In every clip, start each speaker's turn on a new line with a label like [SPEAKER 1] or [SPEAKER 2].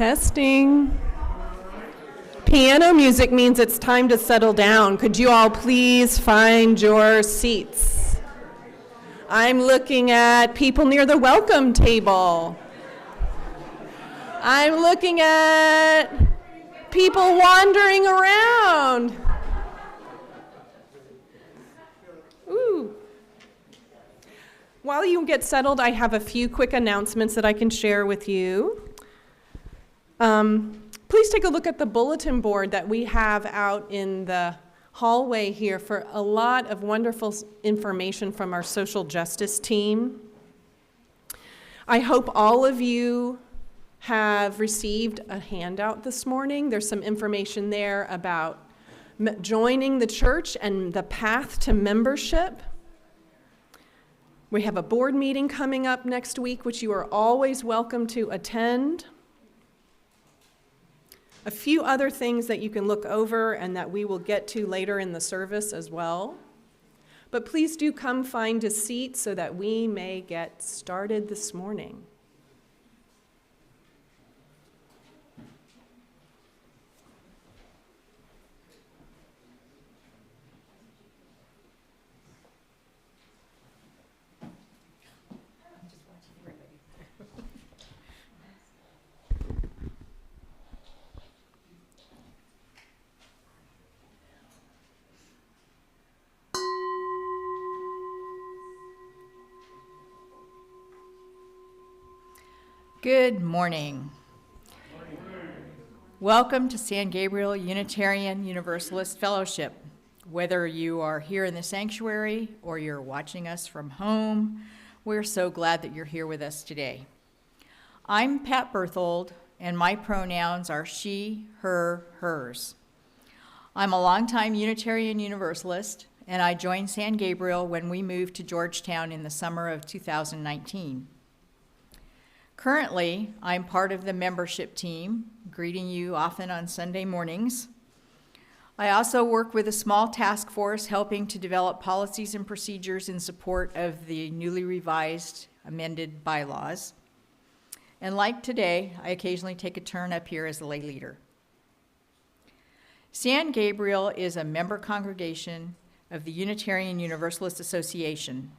[SPEAKER 1] Testing. Piano music means it's time to settle down. Could you all please find your seats? I'm looking at people near the welcome table. I'm looking at people wandering around. Ooh. While you get settled, I have a few quick announcements that I can share with you. Please take a look at the bulletin board that we have out in the hallway here for a lot of wonderful information from our social justice team. I hope all of you have received a handout this morning. There's some information there about joining the church and the path to membership. We have a board meeting coming up next week, which you are always welcome to attend. A few other things that you can look over and that we will get to later in the service as well. But please do come find a seat so that we may get started this morning.
[SPEAKER 2] Good morning. Welcome to San Gabriel Unitarian Universalist Fellowship. Whether you are here in the sanctuary or you're watching us from home, we're so glad that you're here with us today. I'm Pat Berthold, and my pronouns are she, her, hers. I'm a longtime Unitarian Universalist, and I joined San Gabriel when we moved to Georgetown in the summer of 2019. Currently, I'm part of the membership team, greeting you often on Sunday mornings. I also work with a small task force helping to develop policies and procedures in support of the newly revised, amended bylaws. And like today, I occasionally take a turn up here as a lay leader. San Gabriel is a member congregation of the Unitarian Universalist Association.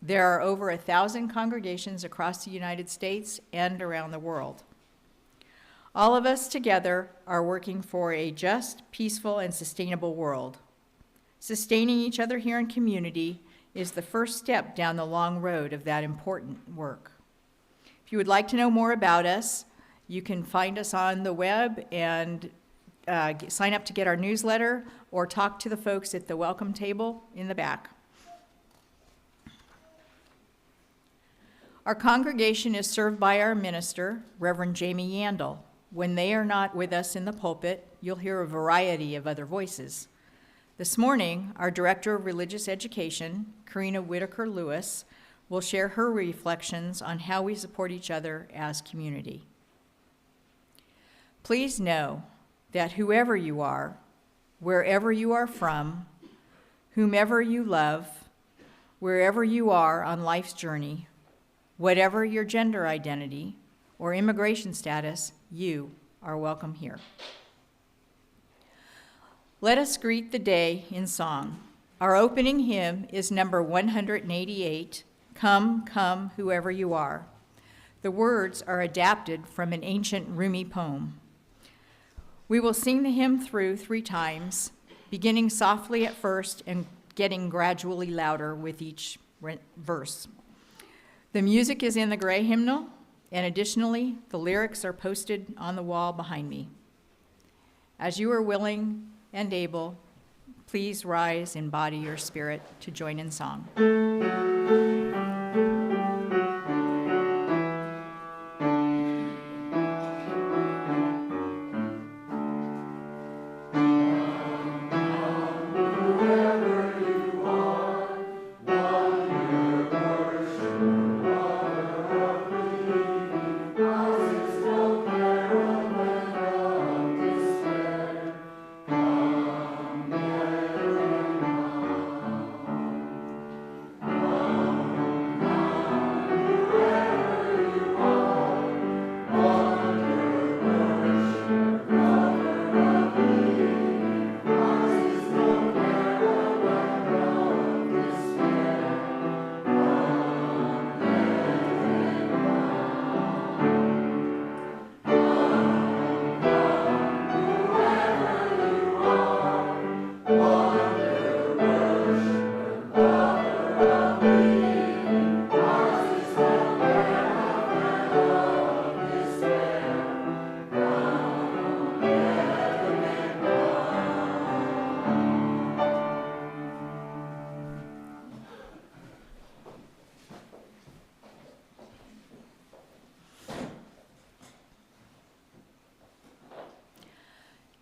[SPEAKER 2] There are over 1,000 congregations across the United States and around the world. All of us together are working for a just, peaceful, and sustainable world. Sustaining each other here in community is the first step down the long road of that important work. If you would like to know more about us, you can find us on the web and sign up to get our newsletter or talk to the folks at the welcome table in the back. Our congregation is served by our minister, Reverend Jamie Yandel. When they are not with us in the pulpit, you'll hear a variety of other voices. This morning, our Director of Religious Education, Corinna Whiteaker-Lewis, will share her reflections on how we support each other as community. Please know that whoever you are, wherever you are from, whomever you love, wherever you are on life's journey, whatever your gender identity or immigration status, you are welcome here. Let us greet the day in song. Our opening hymn is number 188, Come, Come, Whoever You Are. The words are adapted from an ancient Rumi poem. We will sing the hymn through 3 times, beginning softly at first and getting gradually louder with each verse. The music is in the gray hymnal, and additionally, the lyrics are posted on the wall behind me. As you are willing and able, please rise in body or spirit to join in song.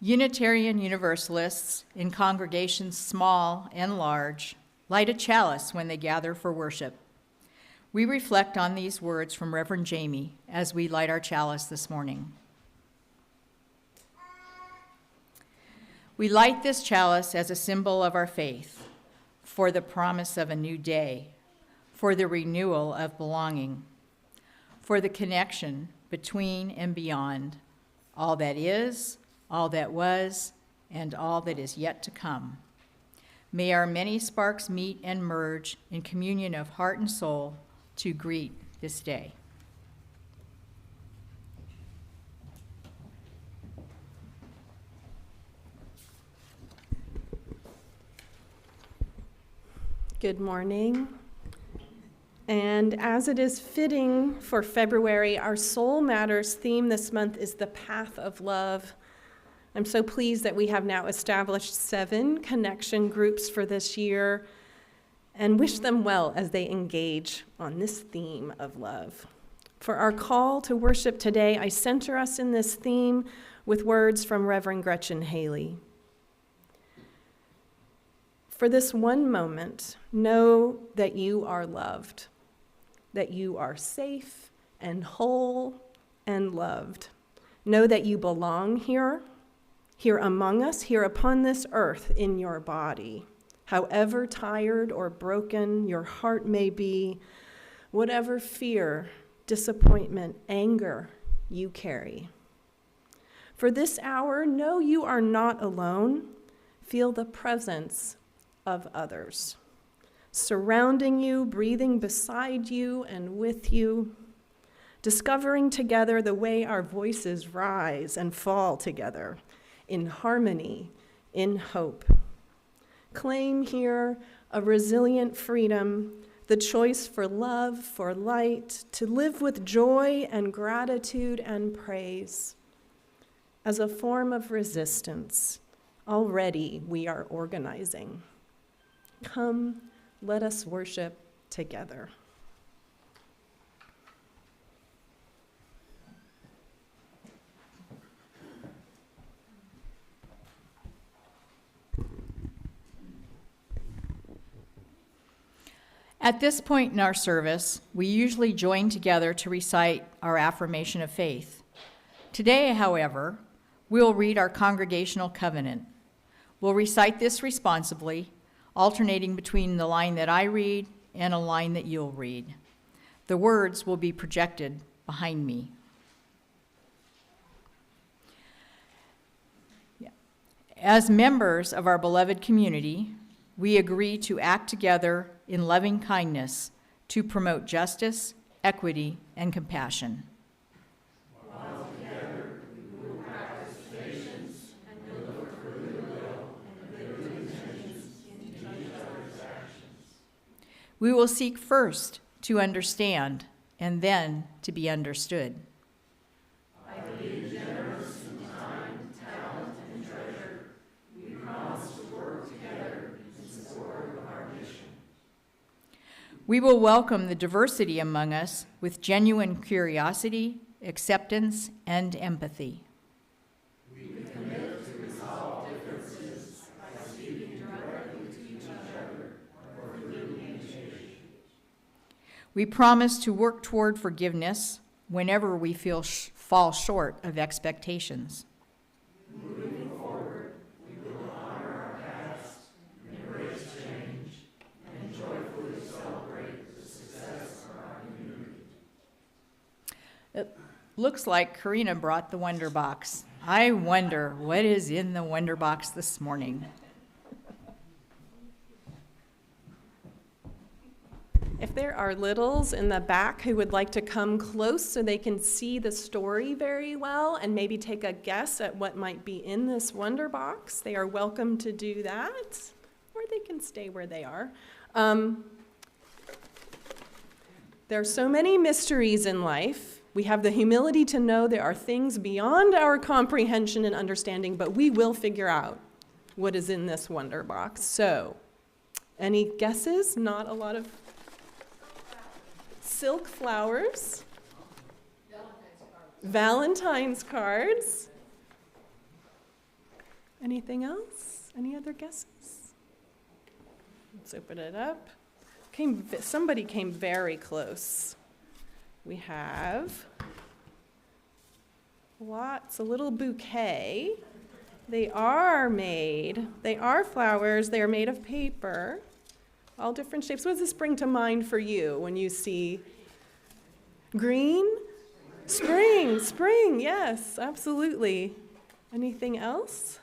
[SPEAKER 2] Unitarian Universalists in congregations small and large light a chalice when they gather for worship. We reflect on these words from Reverend Jamie as we light our chalice this morning. We light this chalice as a symbol of our faith, for the promise of a new day, for the renewal of belonging, for the connection between and beyond all that is, all that was, and all that is yet to come. May our many sparks meet and merge in communion of heart and soul to greet this day.
[SPEAKER 1] Good morning. And as it is fitting for February, our Soul Matters theme this month is the path of love. I'm so pleased that we have now established 7 connection groups for this year and wish them well as they engage on this theme of love. For our call to worship today, I center us in this theme with words from Reverend Gretchen Haley. For this one moment, know that you are loved, that you are safe and whole and loved. Know that you belong here among us, here upon this earth in your body. However tired or broken your heart may be, whatever fear, disappointment, anger you carry. For this hour, know you are not alone. Feel the presence of others, surrounding you, breathing beside you and with you, discovering together the way our voices rise and fall together in harmony, in hope. Claim here a resilient freedom, the choice for love, for light, to live with joy and gratitude and praise. As a form of resistance, already we are organizing. Come, let us worship together.
[SPEAKER 2] At this point in our service, we usually join together to recite our affirmation of faith. Today, however, we'll read our congregational covenant. We'll recite this responsibly, alternating between the line that I read and a line that you'll read. The words will be projected behind me. As members of our beloved community, we agree to act together in loving kindness to promote justice, equity, and compassion.
[SPEAKER 3] While together we will practice patience and look for goodwill and good intentions in each other's actions.
[SPEAKER 2] We will seek first to understand and then to be understood.
[SPEAKER 3] By being generous in time, talent, and treasure, we promise to work together in support of our mission.
[SPEAKER 2] We will welcome the diversity among us with genuine curiosity, acceptance, and empathy.
[SPEAKER 3] We commit to resolve differences by speaking directly to each other or through communication.
[SPEAKER 2] We promise to work toward forgiveness whenever we fall short of expectations.
[SPEAKER 3] Moving forward, we will honor our past, embrace change, and joyfully celebrate the success of our community.
[SPEAKER 2] It looks like Corinna brought the Wonder Box. I wonder what is in the Wonder Box this morning.
[SPEAKER 1] If there are littles in the back who would like to come close so they can see the story very well and maybe take a guess at what might be in this Wonder Box, they are welcome to do that, or they can stay where they are. There are so many mysteries in life. We have the humility to know there are things beyond our comprehension and understanding, but we will figure out what is in this Wonder Box. So, any guesses? Not a lot of silk flowers, Valentine's cards, Anything else? Any other guesses? Let's open it up. Somebody came very close. We have a little bouquet. They are flowers. They are made of paper, all different shapes. What does this bring to mind for you when you see green? Spring, yes, absolutely. Anything else?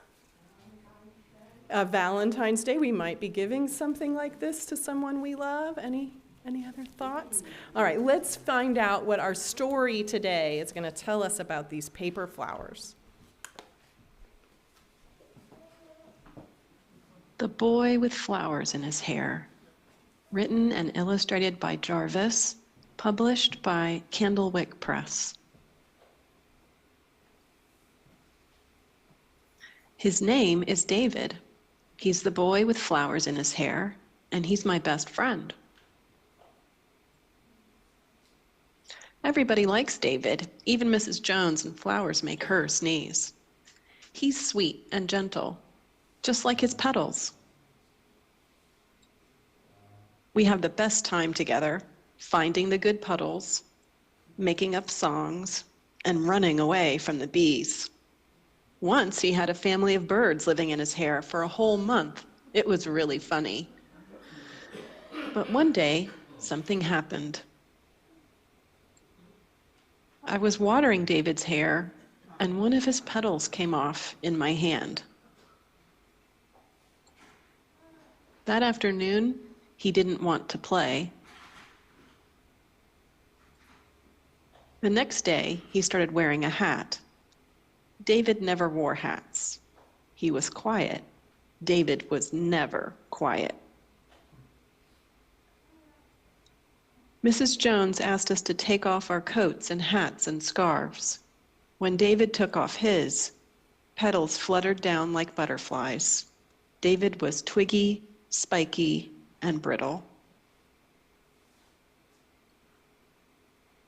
[SPEAKER 1] Valentine's Day, we might be giving something like this to someone we love. Any other thoughts? All right, let's find out what our story today is going to tell us about these paper flowers.
[SPEAKER 4] The Boy with Flowers in His Hair, written and illustrated by Jarvis, published by Candlewick Press. His name is David. He's the boy with flowers in his hair, and he's my best friend. Everybody likes David, even Mrs. Jones, and flowers make her sneeze. He's sweet and gentle, just like his petals. We have the best time together, finding the good puddles, making up songs, and running away from the bees. Once he had a family of birds living in his hair for a whole month. It was really funny. But one day, something happened. I was watering David's hair, and one of his petals came off in my hand. That afternoon, he didn't want to play. The next day, he started wearing a hat. David never wore hats. He was quiet. David was never quiet. Mrs. Jones asked us to take off our coats and hats and scarves. When David took off his, petals fluttered down like butterflies. David was twiggy, spiky, and brittle.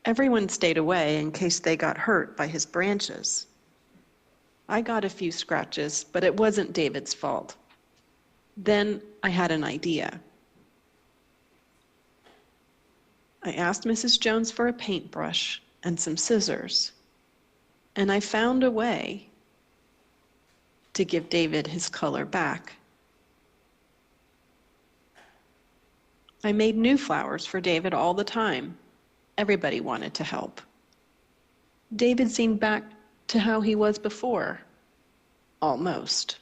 [SPEAKER 4] Everyone stayed away in case they got hurt by his branches. I got a few scratches, but it wasn't David's fault. Then I had an idea. I asked Mrs. Jones for a paintbrush and some scissors, and I found a way to give David his color back. I made new flowers for David all the time. Everybody wanted to help. David seemed back to how he was before, almost.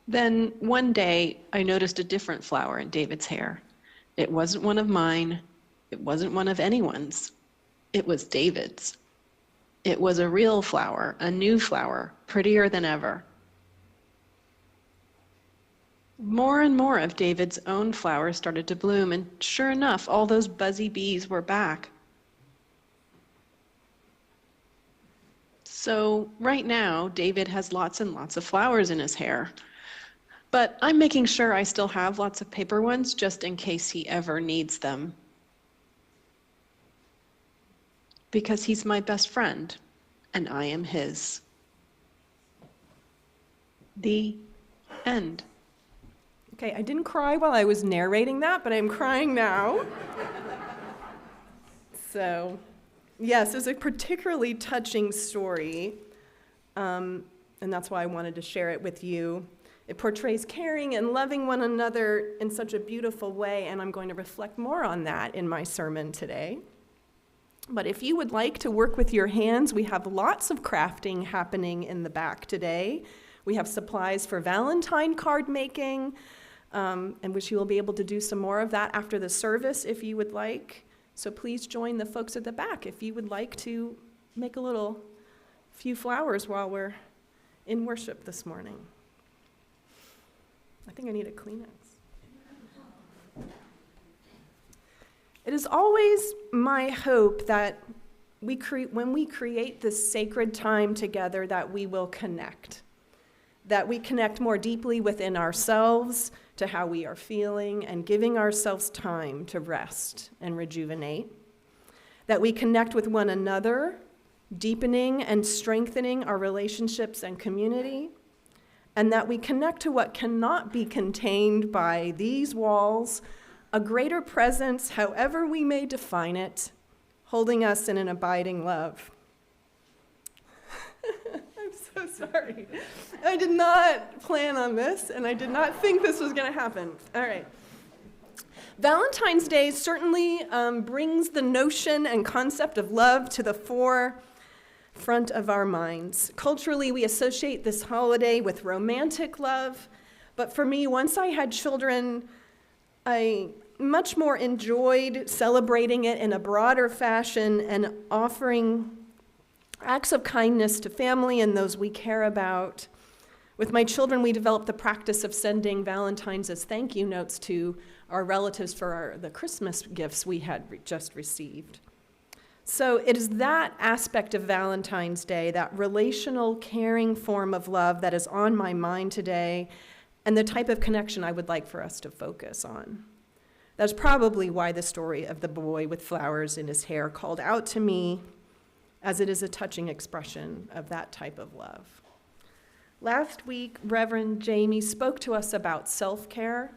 [SPEAKER 4] Then one day, I noticed a different flower in David's hair. It wasn't one of mine. It wasn't one of anyone's. It was David's. It was a real flower, a new flower, prettier than ever. More and more of David's own flowers started to bloom, and sure enough, all those buzzy bees were back. So right now, David has lots and lots of flowers in his hair. But I'm making sure I still have lots of paper ones just in case he ever needs them. Because he's my best friend, and I am his. The end.
[SPEAKER 1] Okay, I didn't cry while I was narrating that, but I'm crying now. So, yes, it's a particularly touching story, and that's why I wanted to share it with you. It portrays caring and loving one another in such a beautiful way, and I'm going to reflect more on that in my sermon today. But if you would like to work with your hands, we have lots of crafting happening in the back today. We have supplies for Valentine card making, and which you will be able to do some more of that after the service if you would like. So please join the folks at the back if you would like to make a few flowers while we're in worship this morning. I think I need a Kleenex. It is always my hope that when we create this sacred time together, that we will connect. That we connect more deeply within ourselves to how we are feeling and giving ourselves time to rest and rejuvenate. That we connect with one another deepening and strengthening our relationships and community, and that we connect to what cannot be contained by these walls, a greater presence, however we may define it, holding us in an abiding love. I'm so sorry. I did not plan on this, and I did not think this was going to happen. All right. Valentine's Day certainly brings the notion and concept of love to the forefront of our minds. Culturally, we associate this holiday with romantic love, but for me, once I had children, I much more enjoyed celebrating it in a broader fashion and offering acts of kindness to family and those we care about. With my children, we developed the practice of sending Valentine's as thank you notes to our relatives for the Christmas gifts we had just received. So it is that aspect of Valentine's Day, that relational, caring form of love that is on my mind today, and the type of connection I would like for us to focus on. That's probably why the story of the boy with flowers in his hair called out to me, as it is a touching expression of that type of love. Last week, Reverend Jamie spoke to us about self-care,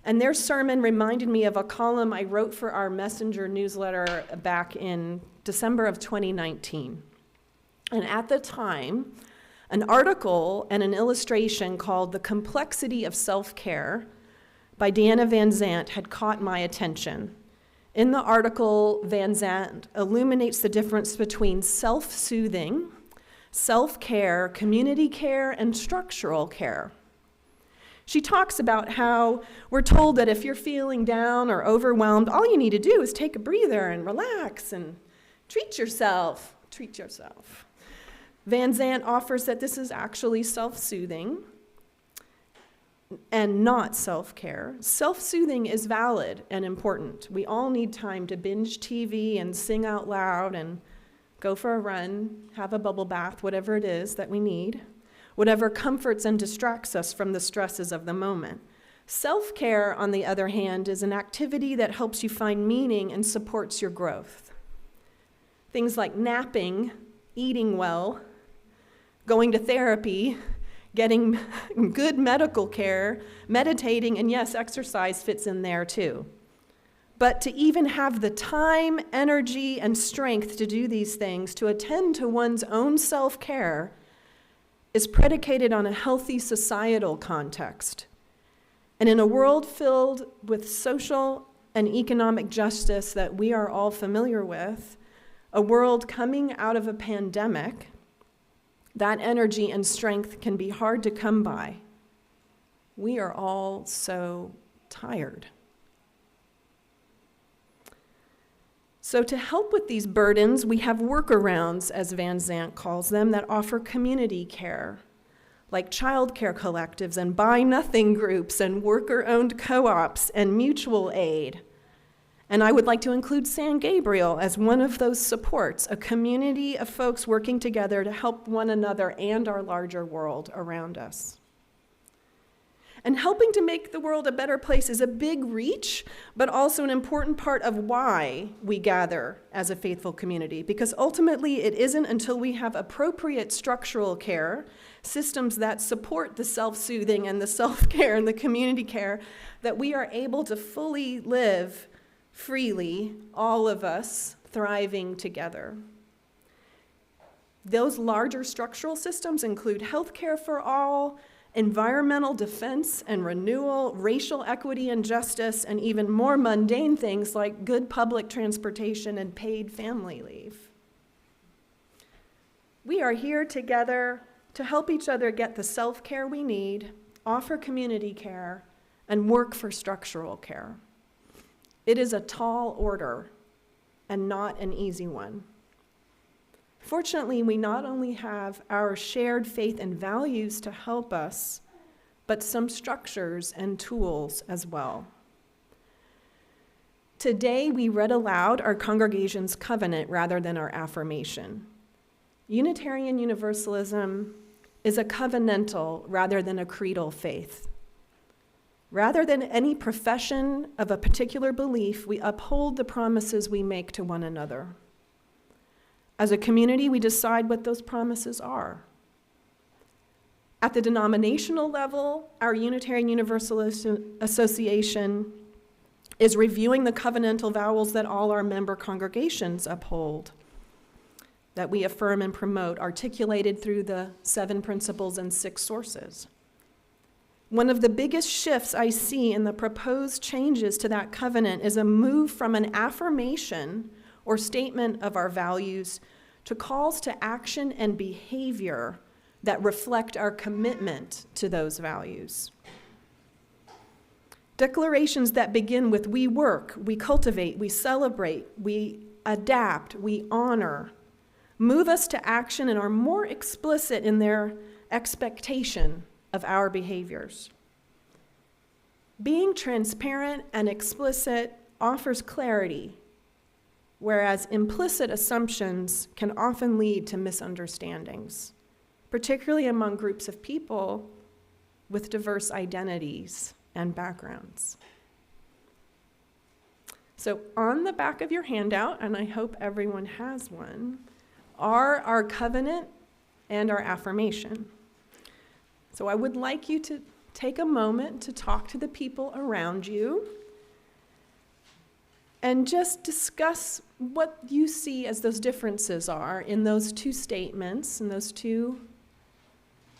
[SPEAKER 1] and their sermon reminded me of a column I wrote for our Messenger newsletter back in December of 2019. And at the time, an article and an illustration called "The Complexity of Self-Care" by Deanna Van Zandt had caught my attention. In the article, Van Zandt illuminates the difference between self-soothing, self-care, community care, and structural care. She talks about how we're told that if you're feeling down or overwhelmed, all you need to do is take a breather and relax and treat yourself. Treat yourself. Van Zandt offers that this is actually self-soothing and not self-care. Self-soothing is valid and important. We all need time to binge TV and sing out loud and go for a run, have a bubble bath, whatever it is that we need, whatever comforts and distracts us from the stresses of the moment. Self-care, on the other hand, is an activity that helps you find meaning and supports your growth. Things like napping, eating well, going to therapy, getting good medical care, meditating, and yes, exercise fits in there too. But to even have the time, energy, and strength to do these things, to attend to one's own self-care, is predicated on a healthy societal context. And in a world filled with social and economic justice that we are all familiar with, a world coming out of a pandemic, that energy and strength can be hard to come by. We are all so tired. So to help with these burdens, we have workarounds, as Van Zandt calls them, that offer community care, like child care collectives and buy nothing groups and worker-owned co-ops and mutual aid. And I would like to include San Gabriel as one of those supports, a community of folks working together to help one another and our larger world around us. And helping to make the world a better place is a big reach, but also an important part of why we gather as a faithful community, because ultimately it isn't until we have appropriate structural care, systems that support the self-soothing and the self-care and the community care, that we are able to fully live freely, all of us thriving together. Those larger structural systems include healthcare for all, environmental defense and renewal, racial equity and justice, and even more mundane things like good public transportation and paid family leave. We are here together to help each other get the self-care we need, offer community care, and work for structural care. It is a tall order and not an easy one. Fortunately, we not only have our shared faith and values to help us, but some structures and tools as well. Today, we read aloud our congregation's covenant rather than our affirmation. Unitarian Universalism is a covenantal rather than a creedal faith. Rather than any profession of a particular belief, we uphold the promises we make to one another. As a community, we decide what those promises are. At the denominational level, our Unitarian Universalist Association is reviewing the covenantal vows that all our member congregations uphold, that we affirm and promote, articulated through the 7 principles and 6 sources. One of the biggest shifts I see in the proposed changes to that covenant is a move from an affirmation or statement of our values to calls to action and behavior that reflect our commitment to those values. Declarations that begin with "we work, we cultivate, we celebrate, we adapt, we honor," move us to action and are more explicit in their expectation of our behaviors. Being transparent and explicit offers clarity, whereas implicit assumptions can often lead to misunderstandings, particularly among groups of people with diverse identities and backgrounds. So on the back of your handout, and I hope everyone has one, are our covenant and our affirmation. So I would like you to take a moment to talk to the people around you and just discuss what you see as those differences are in those 2 statements and those 2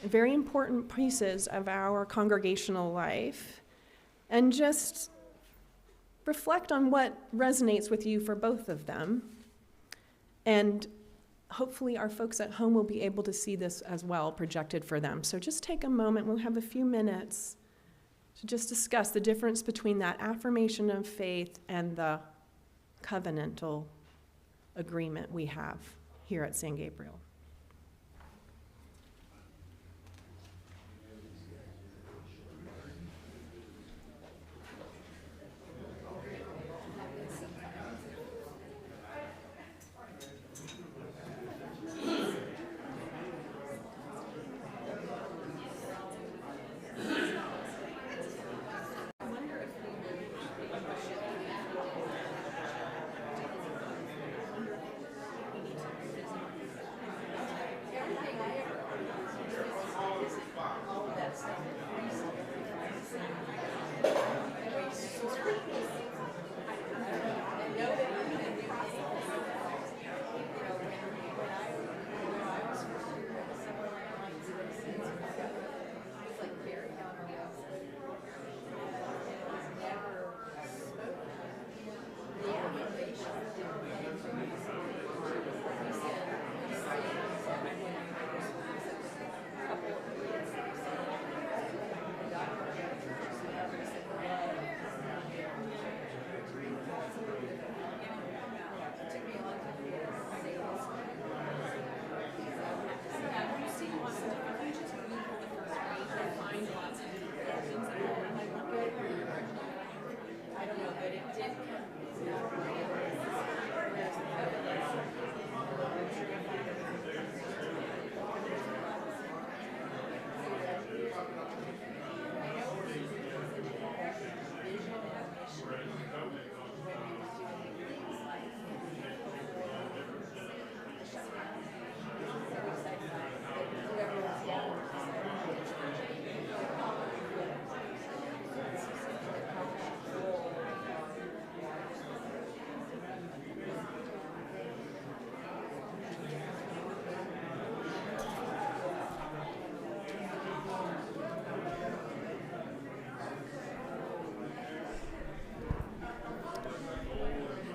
[SPEAKER 1] very important pieces of our congregational life, and just reflect on what resonates with you for both of them. And hopefully our folks at home will be able to see this as well projected for them. So just take a moment, we'll have a few minutes to just discuss the difference between that affirmation of faith and the covenantal agreement we have here at San Gabriel.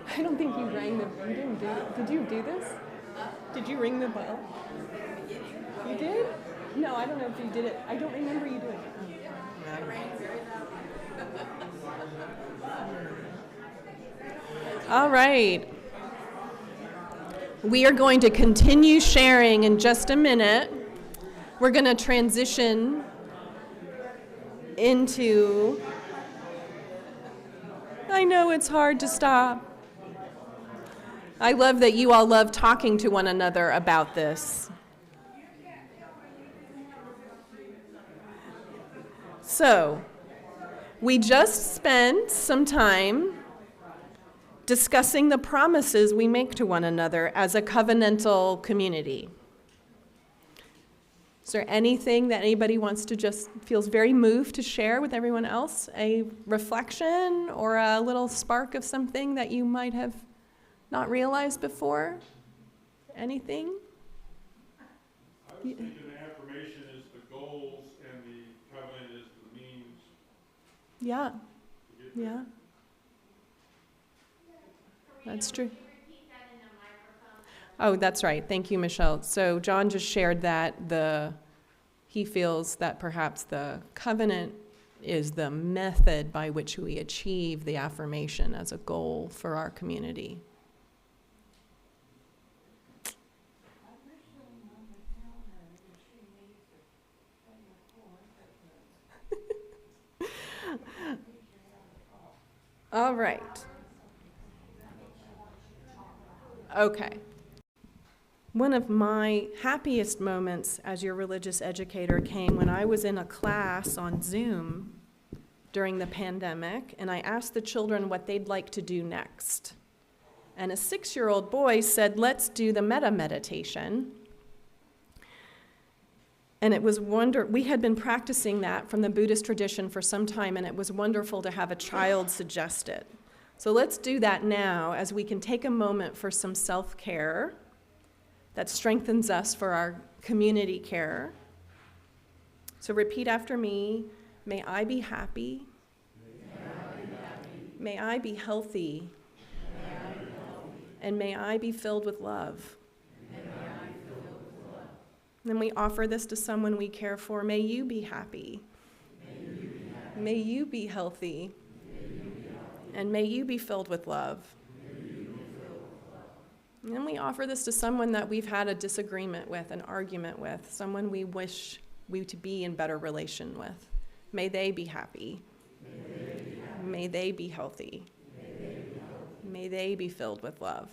[SPEAKER 1] I don't think you rang the, you didn't do it. Did you do this? Did you ring the bell? You did? No, I don't know if you did it. I don't remember you doing it. All right. We are going to continue sharing in just a minute. We're going to transition into, I know it's hard to stop. I love that you all love talking to one another about this. So, we just spent some time discussing the promises we make to one another as a covenantal community. Is there anything that anybody wants to just feels very moved to share with everyone else? A reflection or a little spark of something that you might have not realized before? Anything?
[SPEAKER 3] I was thinking the affirmation is the goals and the covenant is the means.
[SPEAKER 1] Yeah,
[SPEAKER 3] To get there.
[SPEAKER 1] yeah. That's true. Oh, that's right. Thank you, Michelle. So John just shared that he feels that perhaps the covenant is the method by which we achieve the affirmation as a goal for our community. All right. Okay. One of my happiest moments as your religious educator came when I was in a class on Zoom during the pandemic, and I asked the children what they'd like to do next. And a 6-year-old boy said, "Let's do the metta meditation." And it was we had been practicing that from the Buddhist tradition for some time, and it was wonderful to have a child suggest it. So let's do that now as we can take a moment for some self-care that strengthens us for our community care. So repeat after me. May I be happy. May I be healthy. And may I be filled with love. Then we offer this to someone we care for. May you be happy. May you be healthy. And may you be filled with love. And then we offer this to someone that we've had a disagreement with, an argument with, someone we wish we to be in better relation with. May they be happy. May they be healthy. May they be filled with love.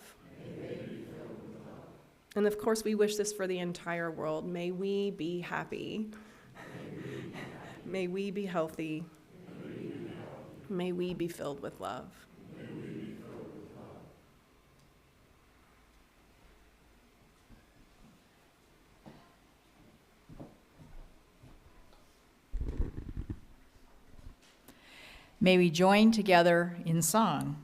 [SPEAKER 1] And of course, we wish this for the entire world. May we be happy. May we be healthy. May we be filled with love.
[SPEAKER 2] May we join together in song.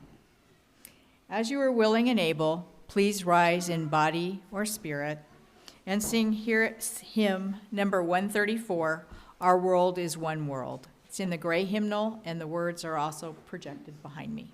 [SPEAKER 2] As you are willing and able, please rise in body or spirit and sing hymn number 134, Our World is One World. It's in the gray hymnal, and the words are also projected behind me.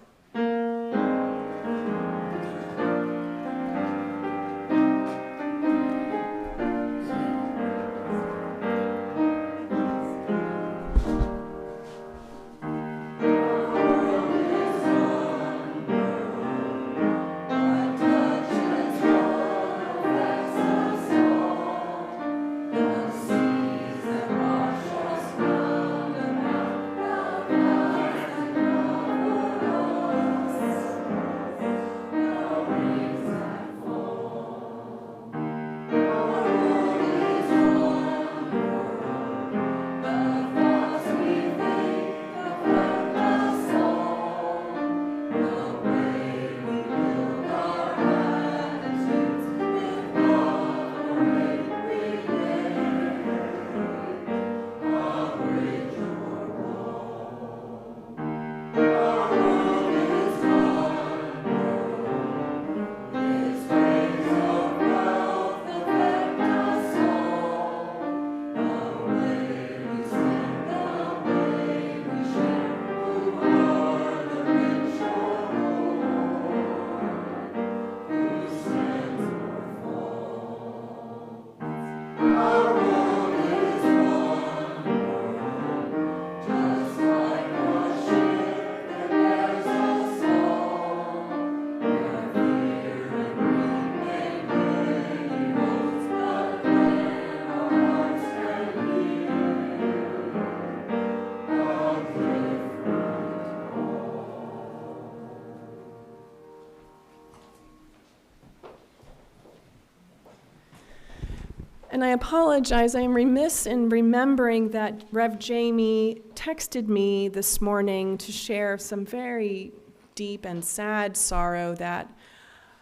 [SPEAKER 1] And I apologize, I am remiss in remembering that Rev. Jamie texted me this morning to share some very deep and sad sorrow that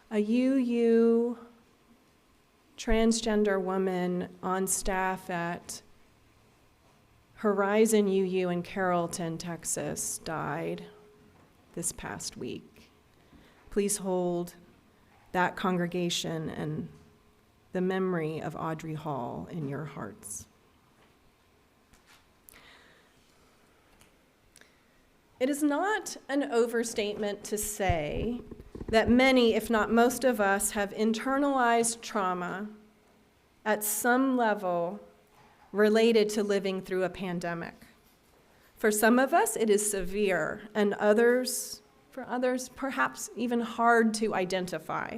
[SPEAKER 1] a UU transgender woman on staff at Horizon UU in Carrollton, Texas, died this past week. Please hold that congregation and the memory of Audrey Hall in your hearts. It is not an overstatement to say that many, if not most of us, have internalized trauma at some level related to living through a pandemic. For some of us, it is severe, and for others, perhaps even hard to identify.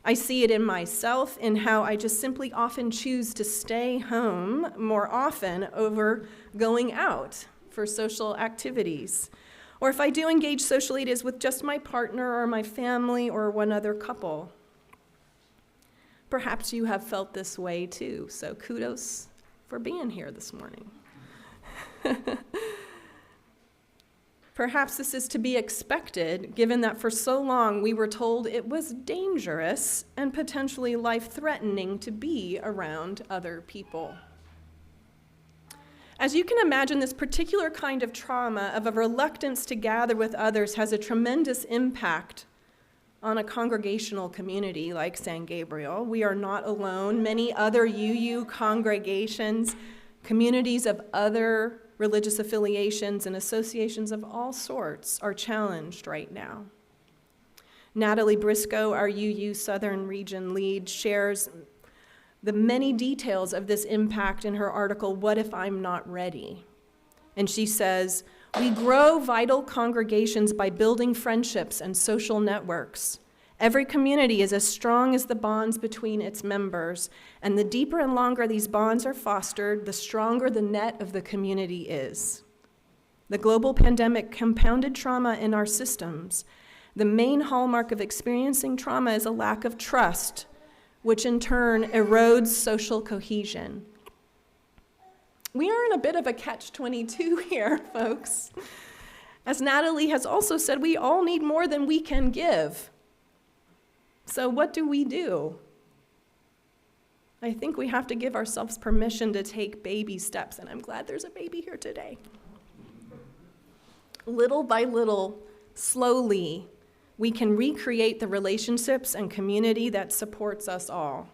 [SPEAKER 1] I see it in myself in how I just simply often choose to stay home more often over going out for social activities. Or if I do engage socially, it is with just my partner or my family or one other couple. Perhaps you have felt this way too, so kudos for being here this morning. Perhaps this is to be expected, given that for so long we were told it was dangerous and potentially life-threatening to be around other people. As you can imagine, this particular kind of trauma of a reluctance to gather with others has a tremendous impact on a congregational community like San Gabriel. We are not alone. Many other UU congregations, communities of other religious affiliations, and associations of all sorts are challenged right now. Natalie Briscoe, our UU Southern Region lead, shares the many details of this impact in her article, What If I'm Not Ready? And she says, we grow vital congregations by building friendships and social networks. Every community is as strong as the bonds between its members, and the deeper and longer these bonds are fostered, the stronger the net of the community is. The global pandemic compounded trauma in our systems. The main hallmark of experiencing trauma is a lack of trust, which in turn erodes social cohesion. We are in a bit of a catch-22 here, folks. As Natalie has also said, we all need more than we can give. So what do we do? I think we have to give ourselves permission to take baby steps, and I'm glad there's a baby here today. Little by little, slowly, we can recreate the relationships and community that supports us all.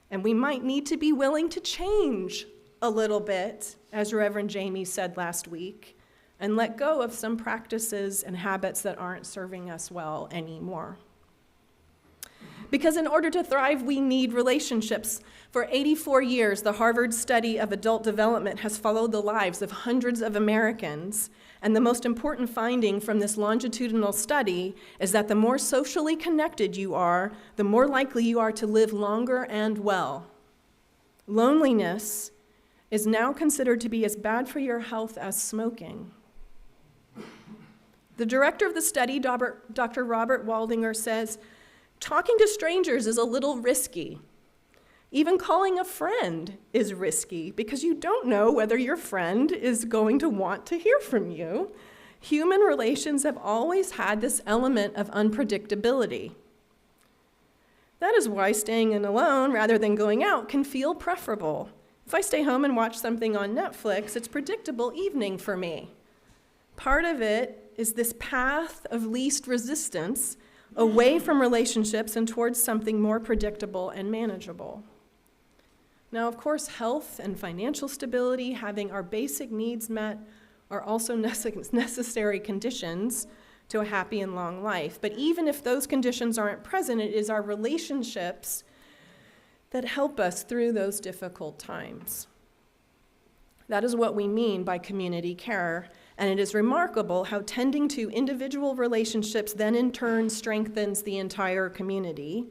[SPEAKER 1] And we might need to be willing to change a little bit, as Reverend Jamie said last week, and let go of some practices and habits that aren't serving us well anymore. Because in order to thrive, we need relationships. For 84 years, the Harvard study of adult development has followed the lives of hundreds of Americans. And the most important finding from this longitudinal study is that the more socially connected you are, the more likely you are to live longer and well. Loneliness is now considered to be as bad for your health as smoking. The director of the study, Dr. Robert Waldinger, says, talking to strangers is a little risky. Even calling a friend is risky because you don't know whether your friend is going to want to hear from you. Human relations have always had this element of unpredictability. That is why staying in alone rather than going out can feel preferable. If I stay home and watch something on Netflix, it's predictable evening for me. Part of it is this path of least resistance away from relationships and towards something more predictable and manageable. Now, of course, health and financial stability, having our basic needs met, are also necessary conditions to a happy and long life. But even if those conditions aren't present, it is our relationships that help us through those difficult times. That is what we mean by community care. And it is remarkable how tending to individual relationships then in turn strengthens the entire community,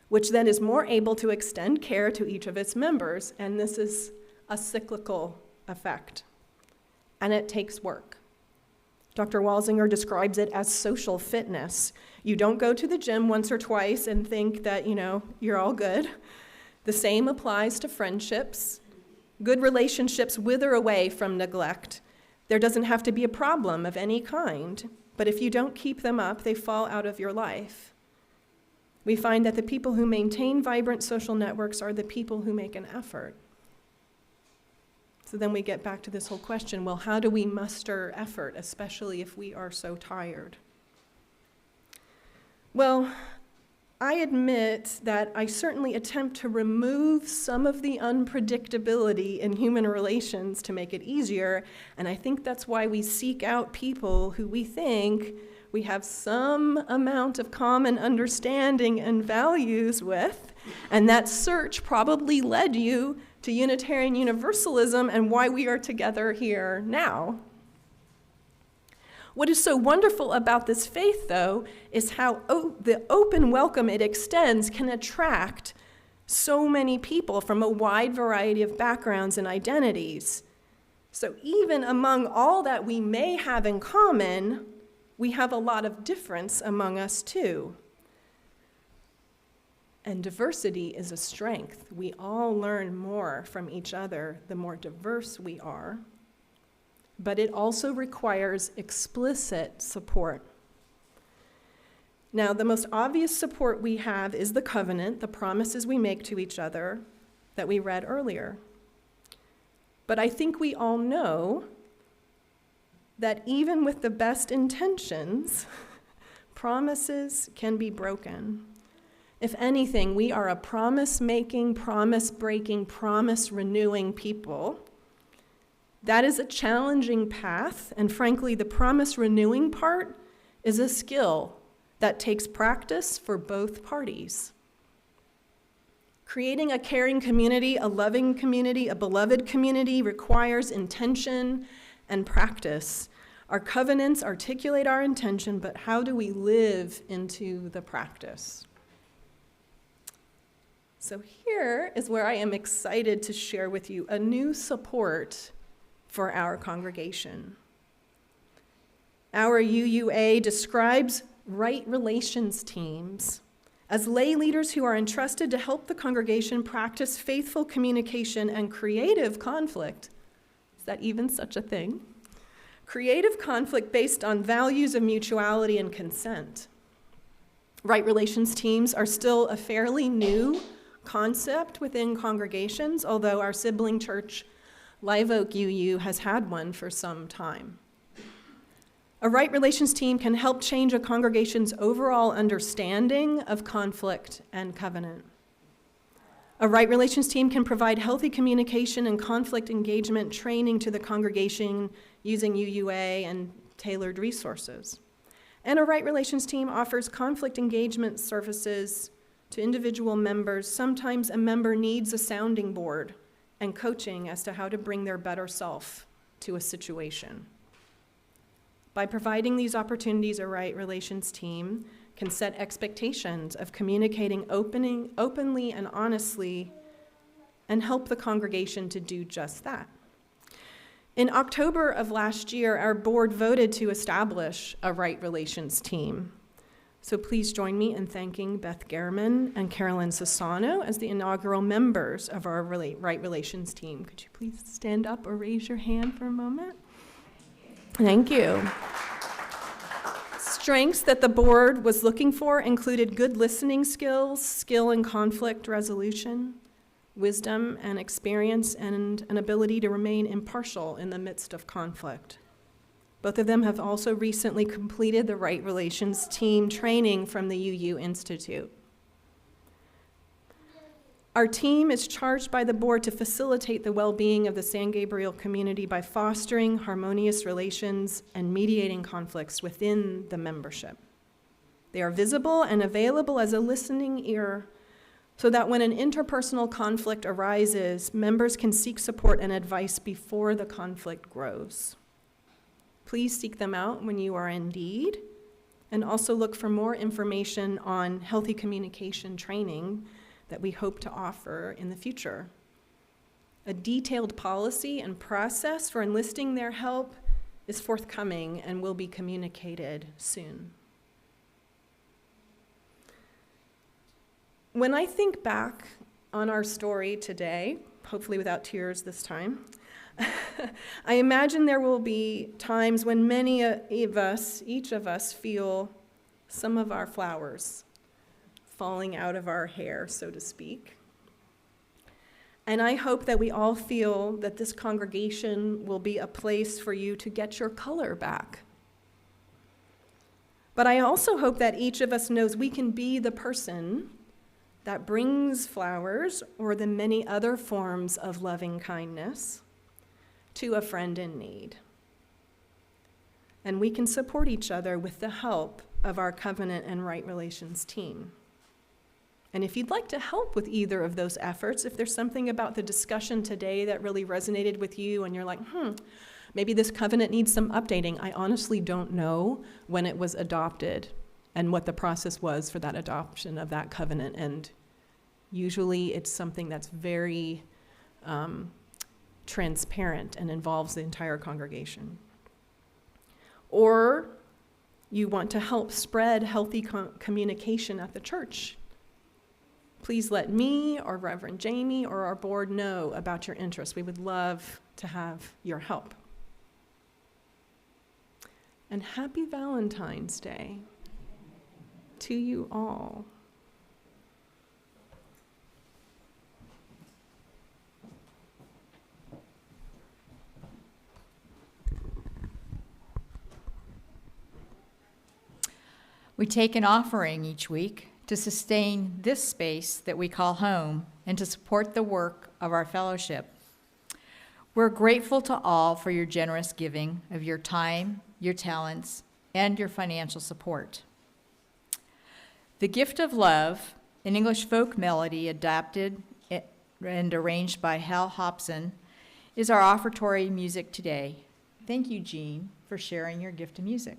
[SPEAKER 1] which then is more able to extend care to each of its members. And this is a cyclical effect. And it takes work. Dr. Walsinger describes it as social fitness. You don't go to the gym once or twice and think that, you're all good. The same applies to friendships. Good relationships wither away from neglect. There doesn't have to be a problem of any kind. But if you don't keep them up, they fall out of your life. We find that the people who maintain vibrant social networks are the people who make an effort. So then we get back to this whole question, well, how do we muster effort, especially if we are so tired? Well, I admit that I certainly attempt to remove some of the unpredictability in human relations to make it easier, and I think that's why we seek out people who we think we have some amount of common understanding and values with, and that search probably led you to Unitarian Universalism and why we are together here now. What is so wonderful about this faith, though, is how the open welcome it extends can attract so many people from a wide variety of backgrounds and identities. So even among all that we may have in common, we have a lot of difference among us too. And diversity is a strength. We all learn more from each other the more diverse we are. But it also requires explicit support. Now, the most obvious support we have is the covenant, the promises we make to each other that we read earlier. But I think we all know that even with the best intentions, promises can be broken. If anything, we are a promise-making, promise-breaking, promise-renewing people. That is a challenging path, and frankly, the promise-renewing part is a skill that takes practice for both parties. Creating a caring community, a loving community, a beloved community requires intention and practice. Our covenants articulate our intention, but how do we live into the practice? So here is where I am excited to share with you a new support for our congregation. Our UUA describes right relations teams as lay leaders who are entrusted to help the congregation practice faithful communication and creative conflict. Is that even such a thing? Creative conflict based on values of mutuality and consent. Right relations teams are still a fairly new concept within congregations, although our sibling church, Live Oak UU, has had one for some time. A right relations team can help change a congregation's overall understanding of conflict and covenant. A right relations team can provide healthy communication and conflict engagement training to the congregation using UUA and tailored resources. And a right relations team offers conflict engagement services to individual members. Sometimes a member needs a sounding board and coaching as to how to bring their better self to a situation. By providing these opportunities, a right relations team can set expectations of communicating openly and honestly and help the congregation to do just that. In October of last year, our board voted to establish a right relations team. So please join me in thanking Beth Gehrman and Carolyn Sassano as the inaugural members of our right relations team. Could you please stand up or raise your hand for a moment? Thank you. Strengths that the board was looking for included good listening skills, skill in conflict resolution, wisdom and experience, and an ability to remain impartial in the midst of conflict. Both of them have also recently completed the Right Relations team training from the UU Institute. Our team is charged by the board to facilitate the well-being of the San Gabriel community by fostering harmonious relations and mediating conflicts within the membership. They are visible and available as a listening ear so that when an interpersonal conflict arises, members can seek support and advice before the conflict grows. Please seek them out when you are in need, and also look for more information on healthy communication training that we hope to offer in the future. A detailed policy and process for enlisting their help is forthcoming and will be communicated soon. When I think back on our story today, hopefully without tears this time, I imagine there will be times when many of us, each of us, feel some of our flowers falling out of our hair, so to speak. And I hope that we all feel that this congregation will be a place for you to get your color back. But I also hope that each of us knows we can be the person that brings flowers or the many other forms of loving kindness to a friend in need. And we can support each other with the help of our Covenant and Right Relations team. And if you'd like to help with either of those efforts, if there's something about the discussion today that really resonated with you and you're like, maybe this covenant needs some updating. I honestly don't know when it was adopted and what the process was for that adoption of that covenant. And usually it's something that's very transparent and involves the entire congregation. Or you want to help spread healthy communication at the church. Please let me or Reverend Jamie or our board know about your interests. We would love to have your help. And happy Valentine's Day to you all.
[SPEAKER 2] We take an offering each week to sustain this space that we call home and to support the work of our fellowship. We're grateful to all for your generous giving of your time, your talents, and your financial support. The Gift of Love, an English folk melody adapted and arranged by Hal Hobson, is our offertory music today. Thank you, Jean, for sharing your gift of music.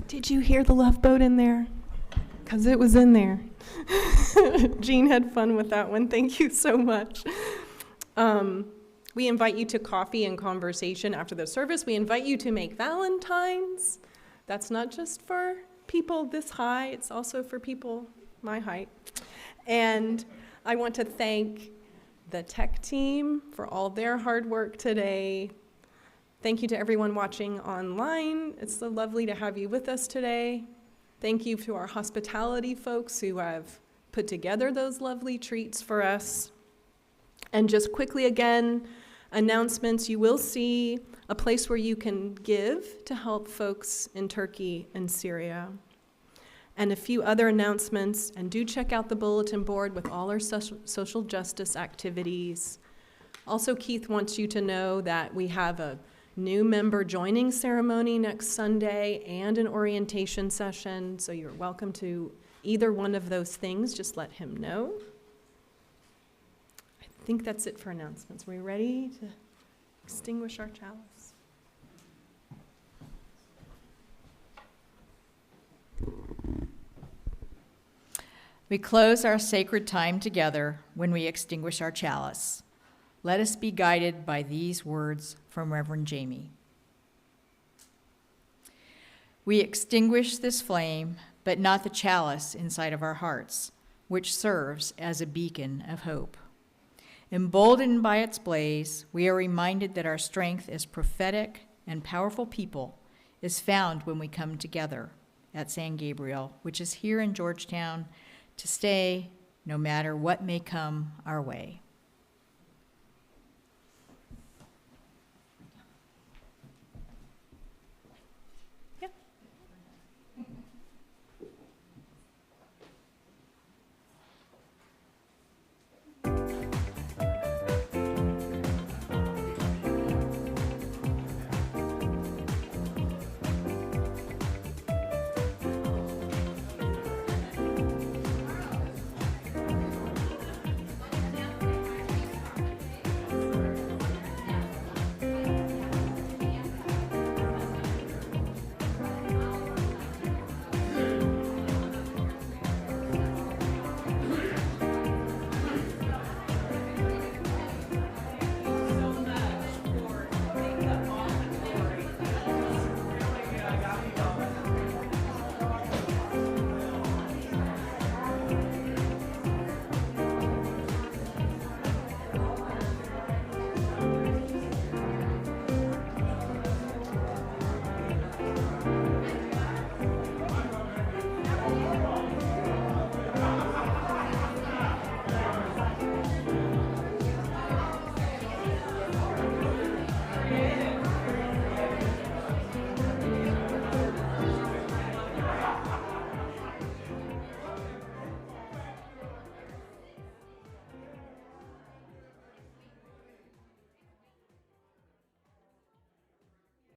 [SPEAKER 1] Did you hear the love boat in there? Because it was in there. Jean had fun with that one. Thank you so much. We invite you to coffee and conversation after the service. We invite you to make Valentines. That's not just for people this high. It's also for people my height. And I want to thank the tech team for all their hard work today. Thank you to everyone watching online. It's so lovely to have you with us today. Thank you to our hospitality folks who have put together those lovely treats for us. And just quickly again, announcements. You will see a place where you can give to help folks in Turkey and Syria. And a few other announcements. And do check out the bulletin board with all our social justice activities. Also, Keith wants you to know that we have a new member joining ceremony next Sunday and an orientation session, so you're welcome to either one of those things. Just let him know. I think that's it for announcements. Are we ready to extinguish our chalice?
[SPEAKER 2] We close our sacred time together when we extinguish our chalice. Let us be guided by these words from Reverend Jamie. We extinguish this flame, but not the chalice inside of our hearts, which serves as a beacon of hope. Emboldened by its blaze, we are reminded that our strength as prophetic and powerful people is found when we come together at San Gabriel, which is here in Georgetown, to stay no matter what may come our way.